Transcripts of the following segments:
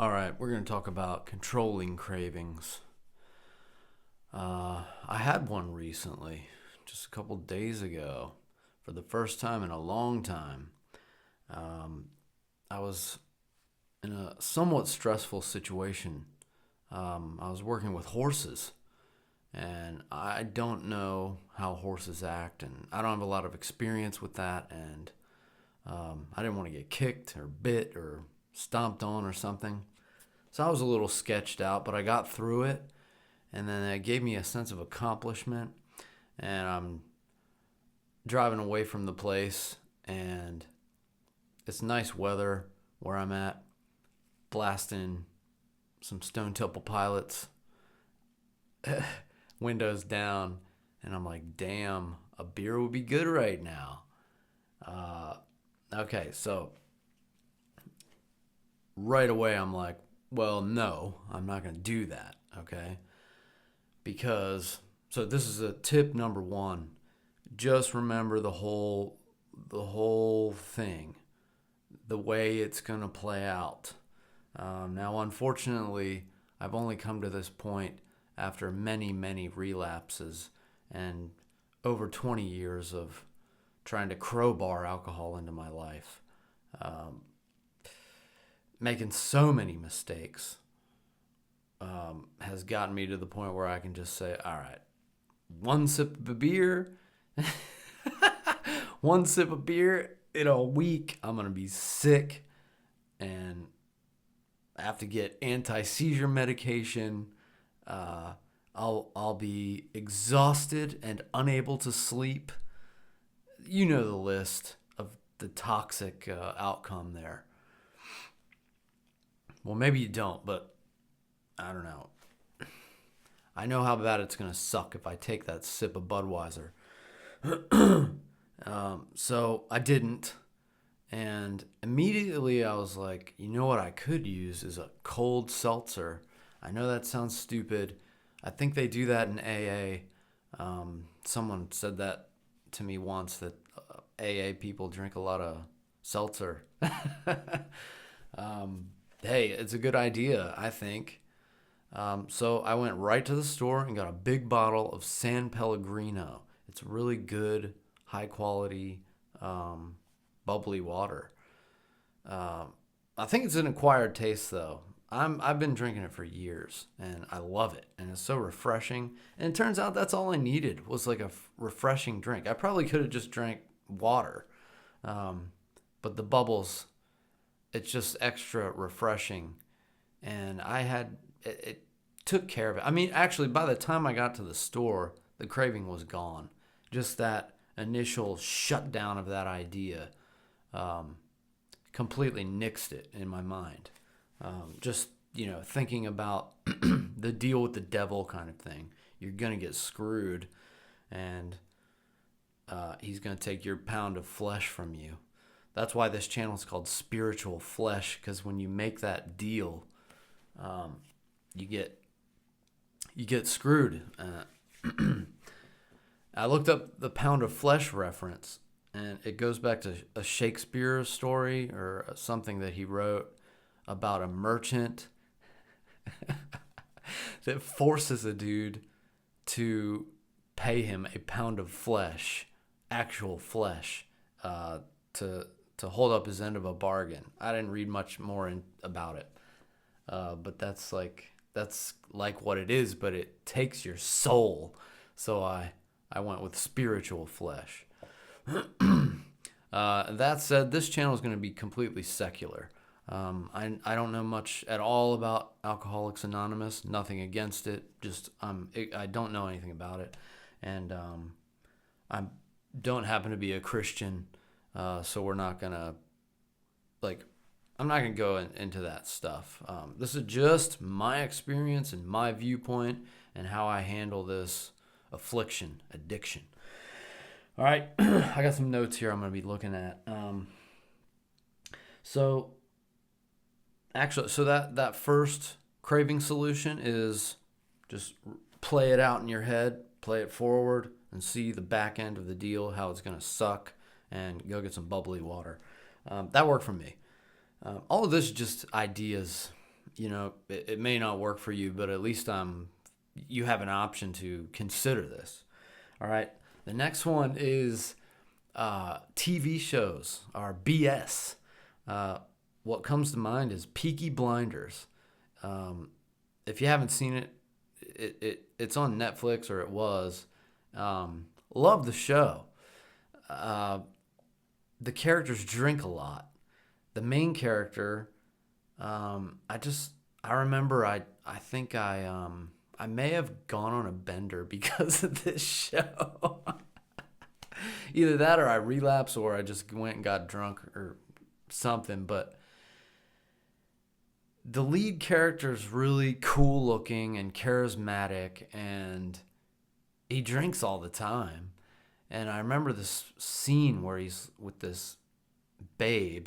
All right, we're going to talk about controlling cravings. I had one recently, just a couple days ago, for the first time in a long time. Um, I was in a somewhat stressful situation. I was working with horses, and I don't know how horses act, and I don't have a lot of experience with that, and I didn't want to get kicked or bit or stomped on or something. So I was a little sketched out, but I got through it, and then it gave me a sense of accomplishment. And I'm driving away from the place, and it's nice weather where I'm at, blasting some Stone Temple Pilots, windows down, and I'm like, damn, a beer would be good right now. Uh, okay, so right away I'm like, well, no, I'm not going to do that, okay? Because so this is a tip number 1. Just remember the whole thing, the way it's going to play out. Now, unfortunately, I've only come to this point after many, many relapses and over 20 years of trying to crowbar alcohol into my life. Um, Making so many mistakes has gotten me to the point where I can just say, all right, one sip of beer, one sip of beer in a week, I'm going to be sick and I have to get anti-seizure medication. I'll be exhausted and unable to sleep. You know the list of the toxic outcome there. Well, maybe you don't, but I don't know. I know how bad it's going to suck if I take that sip of Budweiser. So I didn't. And immediately I was like, you know what I could use is a cold seltzer. I know that sounds stupid. I think they do that in AA. Someone said that to me once that AA people drink a lot of seltzer. Hey, it's a good idea, I think. So I went right to the store and got a big bottle of San Pellegrino. It's really good, high quality, bubbly water. I think it's an acquired taste though. I've been drinking it for years and I love it and it's so refreshing. And it turns out that's all I needed was like a refreshing drink. I probably could have just drank water, but the bubbles, it's just extra refreshing. And it took care of it. I mean, actually, by the time I got to the store, the craving was gone. Just that initial shutdown of that idea um, completely nixed it in my mind. Just, thinking about the deal with the devil kind of thing. You're going to get screwed, and he's going to take your pound of flesh from you. That's why this channel is called Spiritual Flesh, because when you make that deal, you get screwed. I looked up the pound of flesh reference, and it goes back to a Shakespeare story or something that he wrote about a merchant that forces a dude to pay him a pound of flesh, actual flesh, to hold up his end of a bargain. I didn't read much more about it, but that's like what it is. But it takes your soul. So I went with spiritual flesh. That said, this channel is going to be completely secular. I don't know much at all about Alcoholics Anonymous. Nothing against it. Just I don't know anything about it, and I don't happen to be a Christian, so we're not gonna I'm not gonna go into that stuff. This is just my experience and my viewpoint and how I handle this addiction. All right, I got some notes here I'm going to be looking at. So that first craving solution is just play it out in your head, play it forward, and see the back end of the deal, how it's going to suck, and go get some bubbly water. That worked for me. All of this is just ideas it may not work for you, but at least you have an option to consider this. All right. The next one is TV shows are BS. What comes to mind is Peaky Blinders. If you haven't seen it, it's on Netflix, or it was. Love the show. The characters drink a lot. The main character, I remember I think I may have gone on a bender because of this show. Either that or I relapsed or I just went and got drunk or something. But the lead character is really cool looking and charismatic, and he drinks all the time. And I remember this scene where he's with this babe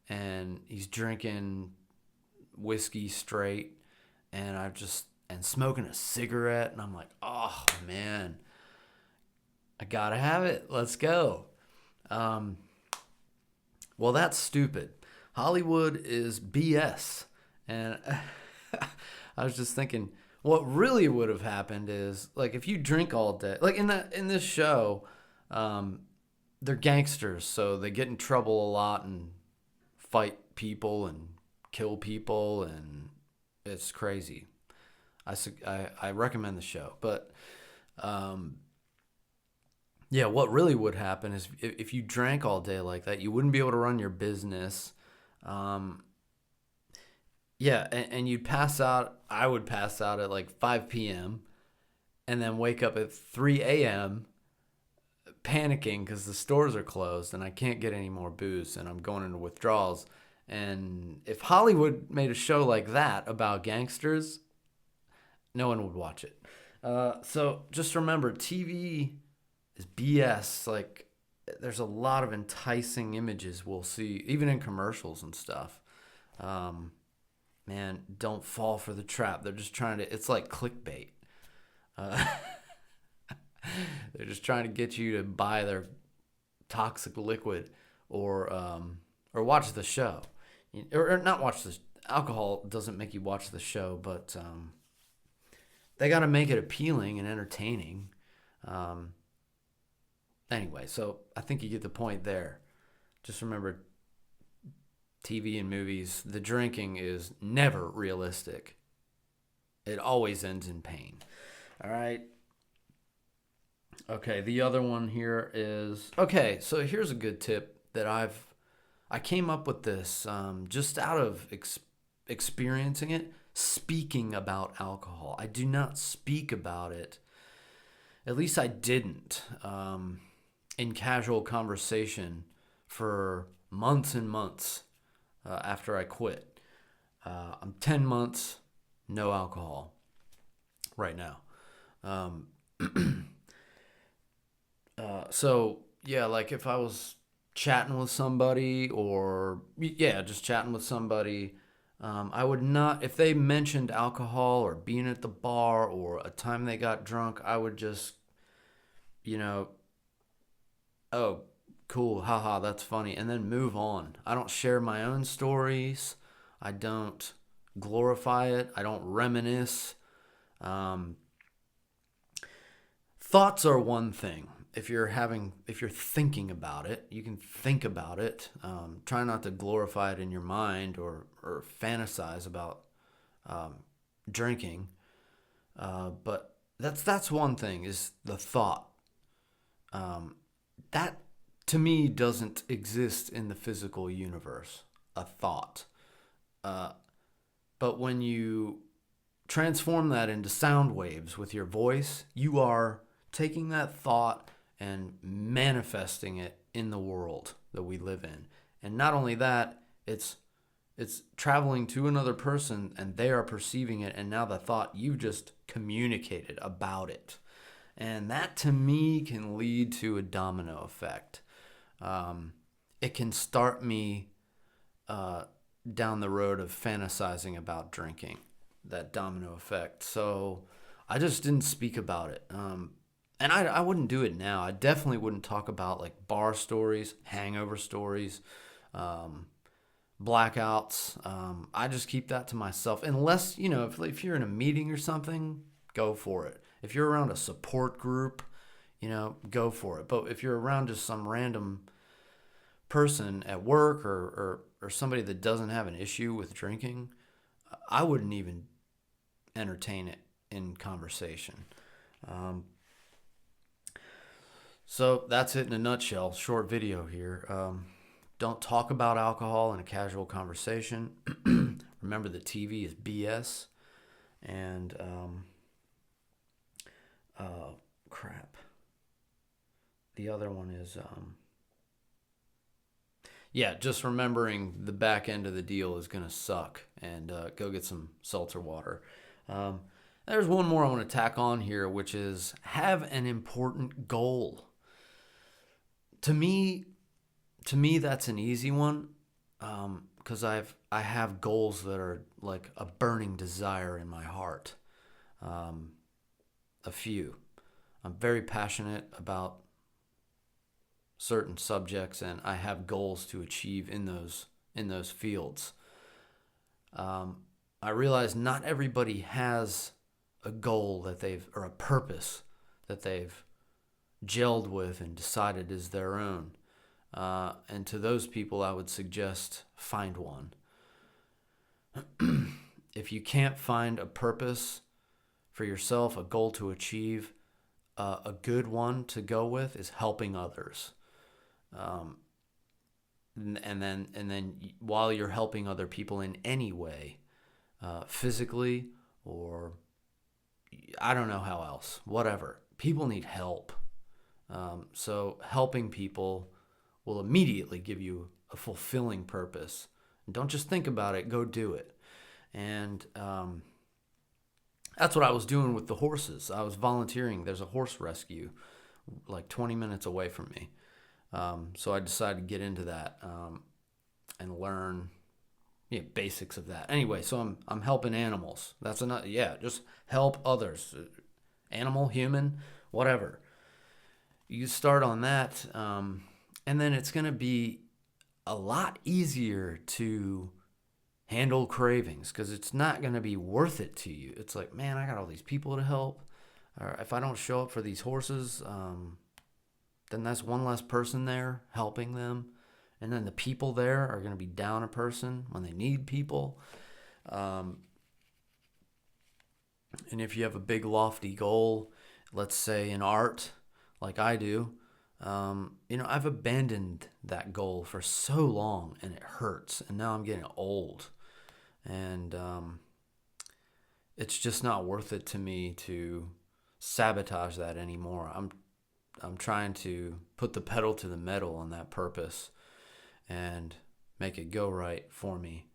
and he's drinking whiskey straight, and and smoking a cigarette, and I'm like, oh man, I gotta have it. Let's go. Well, that's stupid. Hollywood is BS. And I was just thinking, what really would have happened is, like, if you drink all day, like in this show, they're gangsters, so they get in trouble a lot and fight people and kill people, and it's crazy. I recommend the show, but yeah, what really would happen is if you drank all day like that, you wouldn't be able to run your business. Yeah, and you'd pass out. I would pass out at like 5 p.m. and then wake up at 3 a.m. panicking because the stores are closed and I can't get any more booze and I'm going into withdrawals. And if Hollywood made a show like that about gangsters, no one would watch it. So just remember, TV is BS. Like, there's a lot of enticing images we'll see, even in commercials and stuff. Man, don't fall for the trap. They're just trying to, it's like clickbait. They're just trying to get you to buy their toxic liquid or watch the show. Or not watch the alcohol doesn't make you watch the show, but they got to make it appealing and entertaining. Anyway, so I think you get the point there. Just remember, TV and movies, the drinking is never realistic. It always ends in pain. All right. Okay, the other one here is, okay, so here's a good tip that I came up with this just out of experiencing it, speaking about alcohol. I do not speak about it, at least I didn't, in casual conversation for months and months after I quit. I'm 10 months, no alcohol right now. So yeah, like if I was chatting with somebody just chatting with somebody, I would not, if they mentioned alcohol or being at the bar or a time they got drunk, I would just, oh, cool, haha, that's funny, and then move on. I don't share my own stories. I don't glorify it. I don't reminisce. Thoughts are one thing. If you're thinking about it, you can think about it. Try not to glorify it in your mind or fantasize about drinking. But that's one thing, is the thought. That to me doesn't exist in the physical universe, a thought. But when you transform that into sound waves with your voice, you are taking that thought and manifesting it in the world that we live in. And not only that, it's traveling to another person and they are perceiving it, and now the thought you just communicated about it. And that to me can lead to a domino effect. It can start me down the road of fantasizing about drinking, that domino effect. So I just didn't speak about it. And I wouldn't do it now. I definitely wouldn't talk about like bar stories, hangover stories, blackouts. I just keep that to myself. Unless, if you're in a meeting or something, go for it. If you're around a support group, go for it. But if you're around just some random person at work or somebody that doesn't have an issue with drinking, I wouldn't even entertain it in conversation. So that's it in a nutshell. Short video here. Don't talk about alcohol in a casual conversation. Remember, the TV is BS. And crap. The other one is just remembering the back end of the deal is gonna suck, and go get some seltzer water. There's one more I want to tack on here, which is have an important goal. To me, that's an easy one, because I have goals that are like a burning desire in my heart. A few. I'm very passionate about certain subjects, and I have goals to achieve in those fields. I realize not everybody has a goal or a purpose that they've gelled with and decided is their own. And to those people, I would suggest find one. If you can't find a purpose for yourself, a goal to achieve, a good one to go with is helping others. And then while you're helping other people in any way, physically, or I don't know how else, whatever, people need help. So helping people will immediately give you a fulfilling purpose. Don't just think about it, go do it. And that's what I was doing with the horses. I was volunteering. There's a horse rescue like 20 minutes away from me. So I decided to get into that and learn basics of that. Anyway, so I'm helping animals. That's enough. Yeah, just help others. Animal, human, whatever. You start on that, and then it's going to be a lot easier to handle cravings, because it's not going to be worth it to you. It's like, man, I got all these people to help. Or if I don't show up for these horses, then that's one less person there helping them. And then the people there are going to be down a person when they need people. And if you have a big lofty goal, let's say in art, like I do, I've abandoned that goal for so long, and it hurts. And now I'm getting old, and it's just not worth it to me to sabotage that anymore. I'm trying to put the pedal to the metal on that purpose and make it go right for me.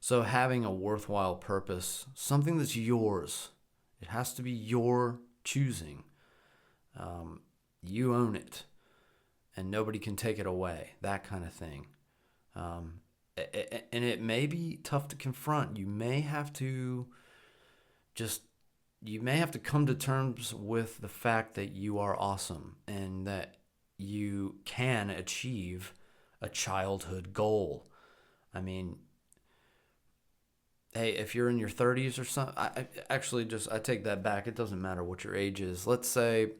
So having a worthwhile purpose, something that's yours, it has to be your choosing. You own it, and nobody can take it away, that kind of thing. And it may be tough to confront. You may have to come to terms with the fact that you are awesome and that you can achieve a childhood goal. I mean, hey, if you're in your 30s or something, I take that back. It doesn't matter what your age is. Let's say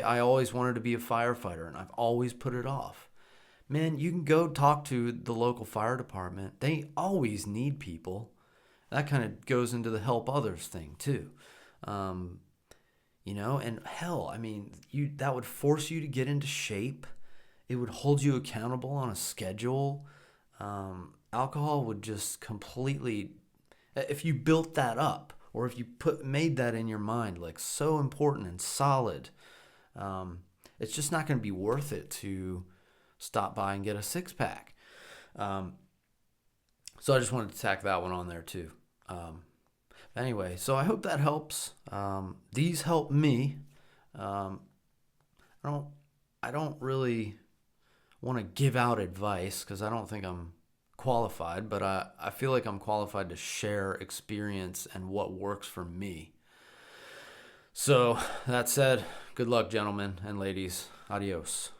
I always wanted to be a firefighter and I've always put it off. Man, you can go talk to the local fire department. They always need people. That kind of goes into the help others thing too. And hell, I mean, that would force you to get into shape. It would hold you accountable on a schedule. Alcohol would just completely, if you built that up, or if you made that in your mind like so important and solid, it's just not going to be worth it to stop by and get a 6-pack. So I just wanted to tack that one on there too. Anyway, so I hope that helps. These help me. I don't really want to give out advice because I don't think I'm qualified, but I feel like I'm qualified to share experience and what works for me. So that said, good luck, gentlemen and ladies. Adios.